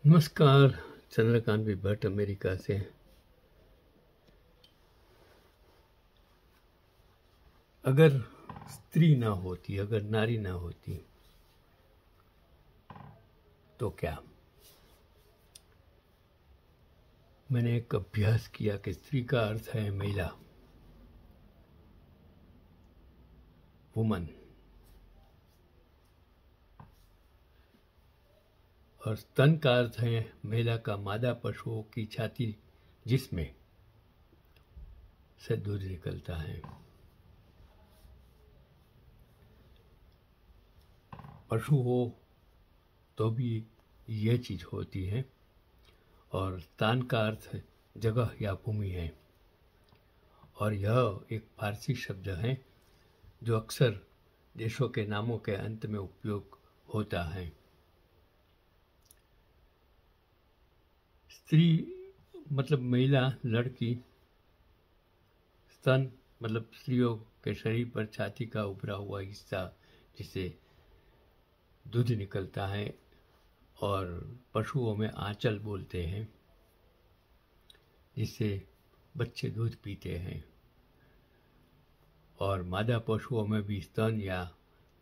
नमस्कार। चंद्रकांत भी भट्ट अमेरिका से। अगर स्त्री ना होती, अगर नारी ना होती तो क्या? मैंने एक अभ्यास किया कि स्त्री का अर्थ है महिला, वुमन, और स्तन का अर्थ है महिला का मादा पशुओं की छाती जिसमें से दूध निकलता है। पशु हो तो भी यह चीज होती है। और स्थान का अर्थ जगह या भूमि है, और यह एक फारसी शब्द है जो अक्सर देशों के नामों के अंत में उपयोग होता है। स्त्री मतलब महिला, लड़की। स्तन मतलब स्त्रियों के शरीर पर छाती का उभरा हुआ हिस्सा जिसे दूध निकलता है, और पशुओं में आंचल बोलते हैं जिससे बच्चे दूध पीते हैं। और मादा पशुओं में भी स्तन या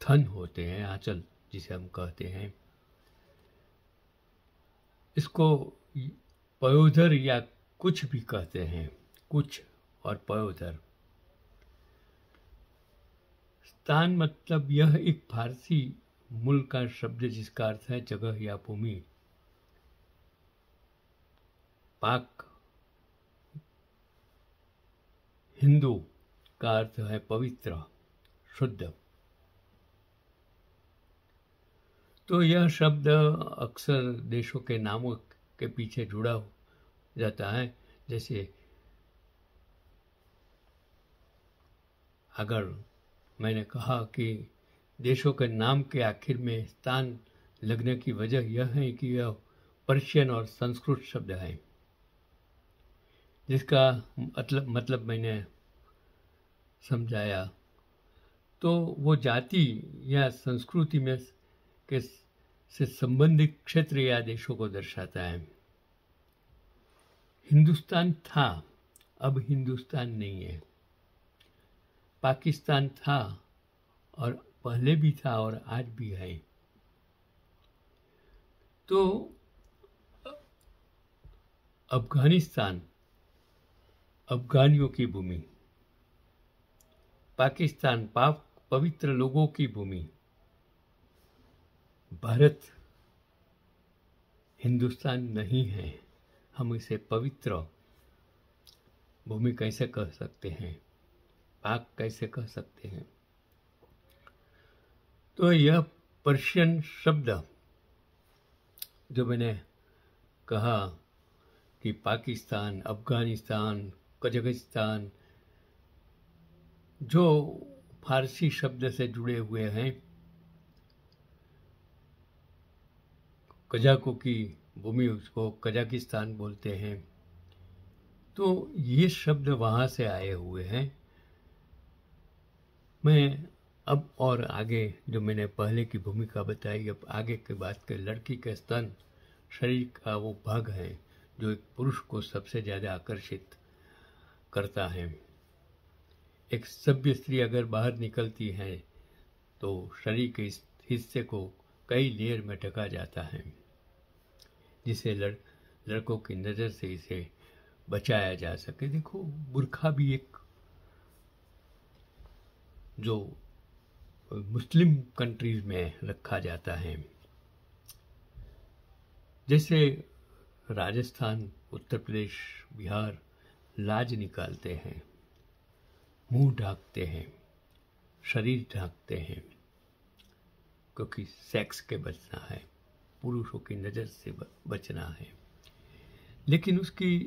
थन होते हैं, आंचल जिसे हम कहते हैं। इसको पयोधर या कुछ भी कहते हैं, कुछ और पयोधर। स्थान मतलब यह एक फारसी मूल का शब्द जिसका अर्थ है जगह या भूमि। पाक हिंदू का अर्थ है पवित्र, शुद्ध। तो यह शब्द अक्सर देशों के नामों के पीछे जुड़ा जाता है। जैसे अगर मैंने कहा कि देशों के नाम के आखिर में स्थान लगने की वजह यह है कि यह पर्शियन और संस्कृत शब्द है, जिसका मतलब मैंने समझाया। तो वो जाति या संस्कृति में के से संबंधित क्षेत्र या देशों को दर्शाता है। हिंदुस्तान था, अब हिंदुस्तान नहीं है। पाकिस्तान था, और पहले भी था और आज भी है। तो अफगानिस्तान अफगानियों की भूमि, पाकिस्तान पाक पवित्र लोगों की भूमि, भारत हिंदुस्तान नहीं है। हम इसे पवित्र भूमि कैसे कह सकते हैं, पाक कैसे कह सकते हैं? तो यह पर्शियन शब्द जो मैंने कहा कि पाकिस्तान, अफगानिस्तान, कजाकिस्तान, जो फारसी शब्द से जुड़े हुए हैं, कजाकों की भूमि, उसको कजाकिस्तान बोलते हैं। तो ये शब्द वहाँ से आए हुए हैं। मैं अब और आगे जो मैंने पहले की भूमिका बताई, अब आगे की बात करें। लड़की के स्तन शरीर का वो भाग है जो एक पुरुष को सबसे ज़्यादा आकर्षित करता है। एक सभ्य स्त्री अगर बाहर निकलती है तो शरीर के इस हिस्से को कई लेयर में ढका जाता है, जिसे लड़कों की नज़र से इसे बचाया जा सके। देखो, बुर्खा भी एक जो मुस्लिम कंट्रीज में रखा जाता है, जैसे राजस्थान, उत्तर प्रदेश, बिहार लाज निकालते हैं, मुंह ढांकते हैं, शरीर ढांकते हैं, क्योंकि सेक्स के बचना है, पुरुषों की नज़र से बचना है। लेकिन उसकी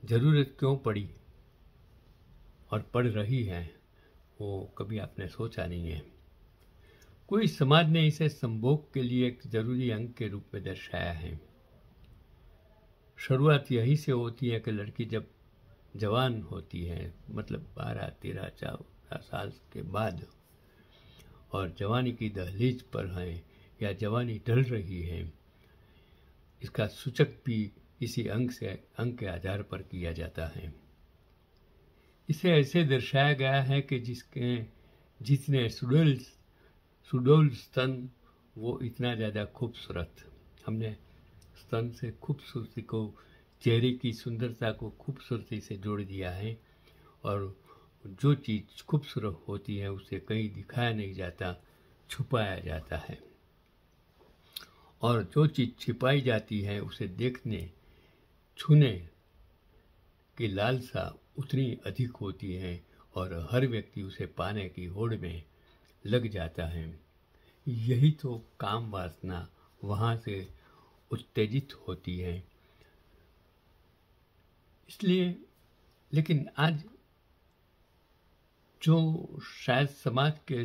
ज़रूरत क्यों पड़ी और पड़ रही है, वो कभी आपने सोचा नहीं है। कोई समाज ने इसे संभोग के लिए एक जरूरी अंग के रूप में दर्शाया है। शुरुआत यही से होती है कि लड़की जब जवान होती है, मतलब 12, 13, 14 साल के बाद, और जवानी की दहलीज पर है या जवानी ढल रही है, इसका सूचक भी इसी अंग के आधार पर किया जाता है। इसे ऐसे दर्शाया गया है कि जितने सुडौल स्तन वो इतना ज़्यादा खूबसूरत। हमने स्तन से खूबसूरती को, चेहरे की सुंदरता को खूबसूरती से जोड़ दिया है, और जो चीज़ खूबसूरत होती है उसे कहीं दिखाया नहीं जाता, छुपाया जाता है, और जो चीज़ छिपाई जाती है उसे देखने, छूने की लालसा उतनी अधिक होती है, और हर व्यक्ति उसे पाने की होड़ में लग जाता है। यही तो काम वासना वहाँ से उत्तेजित होती है। इसलिए, लेकिन आज जो शायद समाज के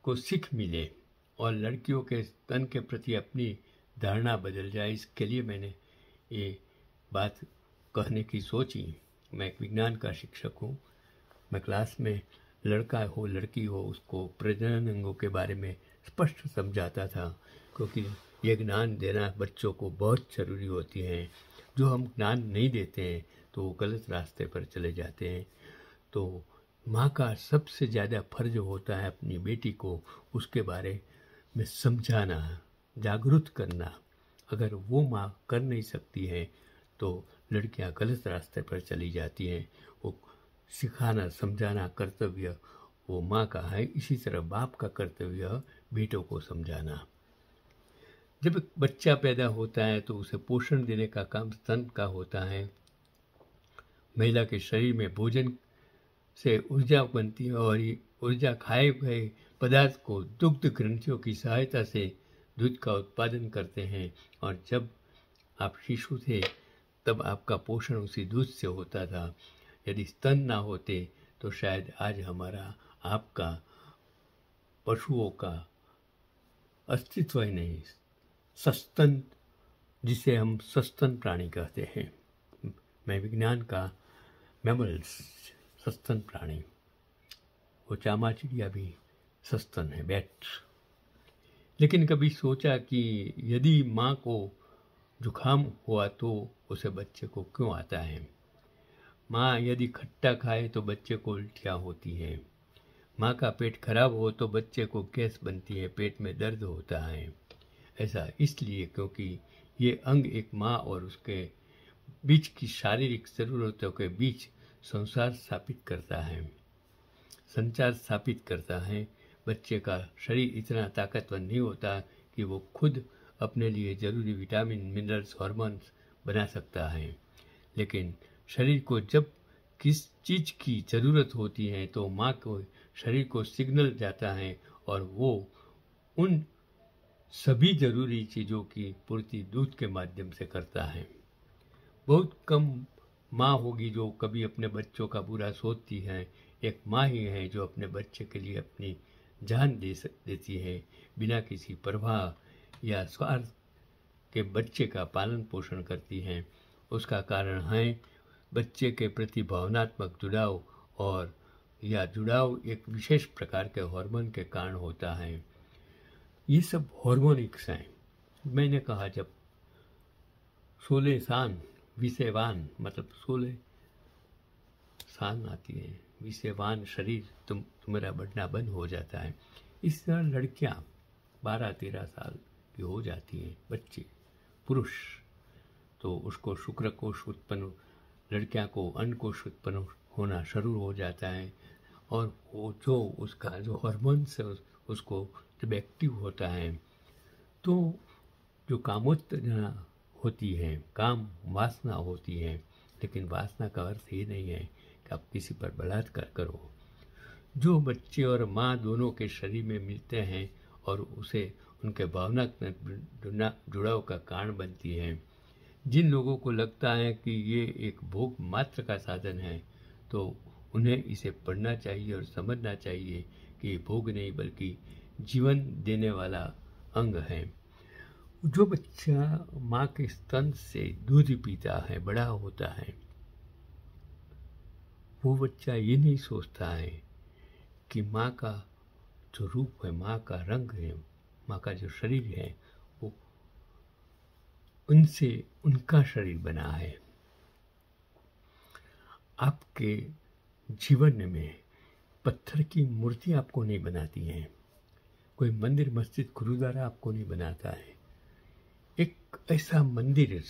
को सीख मिले और लड़कियों के स्तन के प्रति अपनी धारणा बदल जाए, इसके लिए मैंने ये बात कहने की सोची। मैं एक विज्ञान का शिक्षक हूँ। मैं क्लास में लड़का हो लड़की हो उसको प्रजनन अंगों के बारे में स्पष्ट समझाता था, क्योंकि ये ज्ञान देना बच्चों को बहुत ज़रूरी होती है। जो हम ज्ञान नहीं देते हैं तो वो गलत रास्ते पर चले जाते हैं। तो माँ का सबसे ज़्यादा फर्ज होता है अपनी बेटी को उसके बारे में समझाना, जागरूक करना। अगर वो माँ कर नहीं सकती है तो लड़कियाँ गलत रास्ते पर चली जाती हैं। वो सिखाना, समझाना कर्तव्य वो माँ का है। इसी तरह बाप का कर्तव्य बेटों को समझाना। जब बच्चा पैदा होता है तो उसे पोषण देने का काम स्तन का होता है। महिला के शरीर में भोजन से ऊर्जा बनती है, और ये ऊर्जा खाए गए पदार्थ को दुग्ध ग्रंथियों की सहायता से दूध का उत्पादन करते हैं। और जब आप शिशु थे तब आपका पोषण उसी दूध से होता था। यदि स्तन ना होते तो शायद आज हमारा, आपका, पशुओं का अस्तित्व ही नहीं। सस्तन, जिसे हम सस्तन प्राणी कहते हैं, मैं विज्ञान का मैमल्स, सस्तन प्राणी। वो चामा चिड़िया भी सस्तन है, बैट। लेकिन कभी सोचा कि यदि माँ को जुखाम हुआ तो उसे बच्चे को क्यों आता है? माँ यदि खट्टा खाए तो बच्चे को उल्टियाँ होती हैं। माँ का पेट खराब हो तो बच्चे को गैस बनती है, पेट में दर्द होता है। ऐसा इसलिए क्योंकि ये अंग एक माँ और उसके बीच की शारीरिक ज़रूरतों के बीच संचार स्थापित करता है। बच्चे का शरीर इतना ताकतवर नहीं होता कि वो खुद अपने लिए ज़रूरी विटामिन, मिनरल्स, हार्मोन्स बना सकता है। लेकिन शरीर को जब किस चीज़ की ज़रूरत होती है तो माँ को शरीर को सिग्नल जाता है, और वो उन सभी ज़रूरी चीज़ों की पूर्ति दूध के माध्यम से करता है। बहुत कम माँ होगी जो कभी अपने बच्चों का बुरा सोचती है। एक माँ ही है जो अपने बच्चे के लिए अपनी जान देती है, बिना किसी परवाह या स्वार्थ के बच्चे का पालन पोषण करती हैं। उसका कारण है बच्चे के प्रति भावनात्मक जुड़ाव, और यह जुड़ाव एक विशेष प्रकार के हार्मोन के कारण होता है। ये सब हार्मोनिक्स हैं। मैंने कहा जब 16 सान विषयवान, मतलब 16 सान आती है, विषयवान शरीर तुम्हारा बढ़ना बंद हो जाता है। इस तरह लड़कियां 12-13 साल की हो जाती हैं, बच्चे पुरुष, तो उसको शुक्र कोश उत्पन्न, लड़कियां को अन्न कोश उत्पन्न होना शुरू हो जाता है। और वो जो उसका जो हार्मोन्स है उसको जब एक्टिव होता है तो जो कामोत्तेजना होती है, काम वासना होती है। लेकिन वासना का अर्थ ये नहीं है कि आप किसी पर बलात्कार करो। जो बच्चे और माँ दोनों के शरीर में मिलते हैं और उसे उनके भावनात्मक जुड़ाव का कारण बनती है। जिन लोगों को लगता है कि ये एक भोग मात्र का साधन है तो उन्हें इसे पढ़ना चाहिए और समझना चाहिए कि ये भोग नहीं बल्कि जीवन देने वाला अंग है। जो बच्चा माँ के स्तन से दूध पीता है, बड़ा होता है, वो बच्चा ये नहीं सोचता है कि माँ का जो रूप है, माँ का रंग है, माँ का जो शरीर है वो उनसे उनका शरीर बना है। आपके जीवन में पत्थर की मूर्ति आपको नहीं बनाती हैं, कोई मंदिर मस्जिद गुरुद्वारा आपको नहीं बनाता है। एक ऐसा मंदिर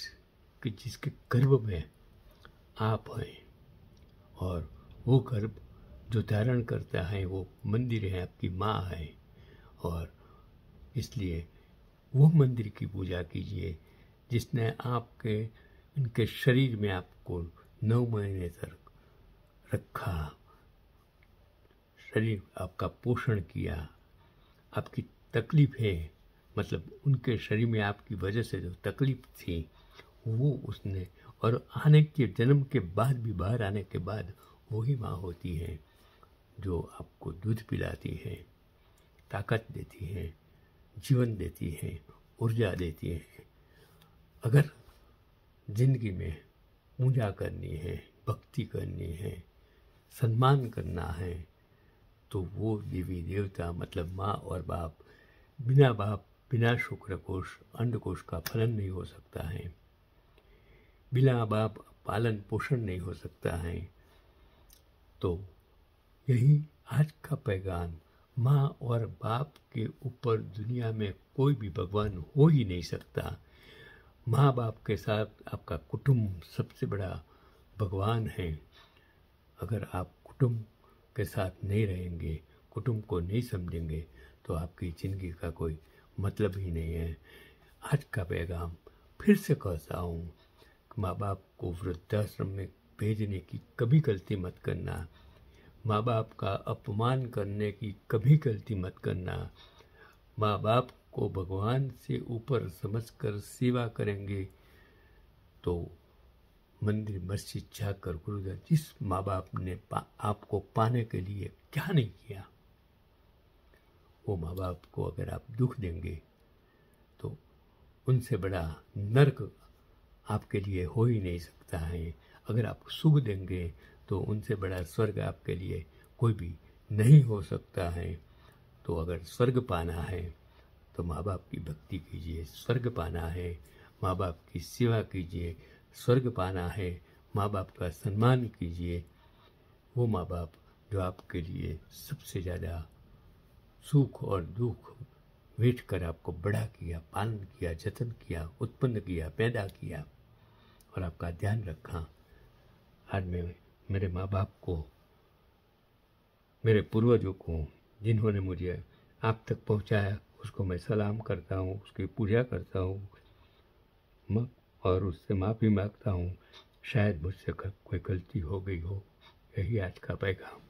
कि जिसके गर्भ में आप हैं, और वो गर्भ जो धारण करता है वो मंदिर है, आपकी माँ है। और इसलिए वो मंदिर की पूजा कीजिए जिसने आपके इनके शरीर में आपको 9 महीने तक रखा, शरीर आपका पोषण किया। आपकी तकलीफें, मतलब उनके शरीर में आपकी वजह से जो तकलीफ थी वो उसने, और आने के जन्म के बाद भी, बाहर आने के बाद वही माँ होती है जो आपको दूध पिलाती है, ताकत देती है, जीवन देती है, ऊर्जा देती है। अगर जिंदगी में पूजा करनी है, भक्ति करनी है, सम्मान करना है, तो वो देवी देवता मतलब माँ और बाप, बिना बाप बिना शुक्रकोश अंडकोश का फलन नहीं हो सकता है, बिना बाप पालन पोषण नहीं हो सकता है। तो यही आज का पैगाम, माँ और बाप के ऊपर दुनिया में कोई भी भगवान हो ही नहीं सकता। माँ बाप के साथ आपका कुटुंब सबसे बड़ा भगवान है। अगर आप कुटुंब के साथ नहीं रहेंगे, कुटुंब को नहीं समझेंगे, तो आपकी ज़िंदगी का कोई मतलब ही नहीं है। आज का पैगाम फिर से कहता हूँ, माँ बाप को वृद्धाश्रम में भेजने की कभी गलती मत करना, माँ बाप का अपमान करने की कभी गलती मत करना। माँ बाप को भगवान से ऊपर समझकर सेवा करेंगे तो मंदिर मस्जिद जाकर गुरुद्वारा, जिस माँ बाप ने आपको पाने के लिए क्या नहीं किया, वो माँ बाप को अगर आप दुख देंगे तो उनसे बड़ा नर्क आपके लिए हो ही नहीं सकता है। अगर आप सुख देंगे तो उनसे बड़ा स्वर्ग आपके लिए कोई भी नहीं हो सकता है। तो अगर स्वर्ग पाना है तो माँ बाप की भक्ति कीजिए, स्वर्ग पाना है माँ बाप की सेवा कीजिए, स्वर्ग पाना है माँ बाप का सम्मान कीजिए। वो माँ बाप जो आपके लिए सबसे ज़्यादा सुख और दुख वेट कर आपको बड़ा किया, पालन किया, जतन किया, उत्पन्न किया, पैदा किया और आपका ध्यान रखा। आज मैं मेरे माँ बाप को, मेरे पूर्वजों को, जिन्होंने मुझे आप तक पहुँचाया, उसको मैं सलाम करता हूँ, उसकी पूजा करता हूँ और उससे माफ़ी मांगता हूँ। शायद मुझसे कोई गलती हो गई हो। यही आज का पैगाम।